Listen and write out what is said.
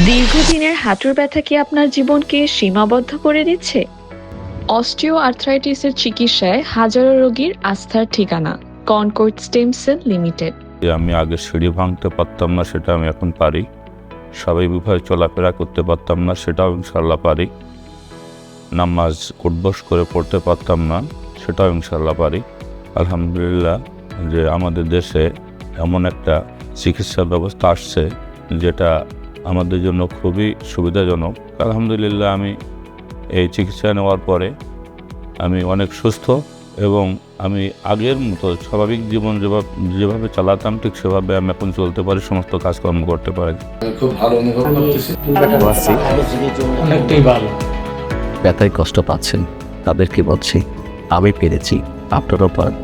দীর্ঘদিনের হাঁটুর ব্যথা কি আপনার জীবনকে সীমাবদ্ধ করে দিচ্ছে? অস্টিও আর্থ্রাইটিসের চিকিৎসায় হাজারো রোগীর আস্থার ঠিকানা কনকর্ড স্টেম সেল লিমিটেড। যে আমি আগে সিঁড়ি ভাঙতে পারতাম না, সেটা আমি এখন পারি। স্বাভাবিকভাবে চলাফেরা করতে পারতাম না, সেটাও ইনশাল্লাহ পারি। নামাজ উঠবস করে পড়তে পারতাম না, সেটাও ইনশাল্লাহ পারি। আলহামদুলিল্লাহ যে আমাদের দেশে এমন একটা চিকিৎসা ব্যবস্থা আসছে যেটা আমাদের জন্য খুবই সুবিধাজনক। আলহামদুলিল্লাহ আমি এই চিকিৎসা নেওয়ার পরে আমি অনেক সুস্থ এবং আমি আগের মতো স্বাভাবিক জীবন যেভাবে চালাতাম ঠিক সেভাবে আমি এখন চলতে পারি, সমস্ত কাজকর্ম করতে পারি। খুব ভালো অনুভব করতেছি, অনেকটাই ভালো। ব্যথায় কষ্ট পাচ্ছেন তাদেরকে বলছি আমি পেরেছি, আপনারাও পারেন।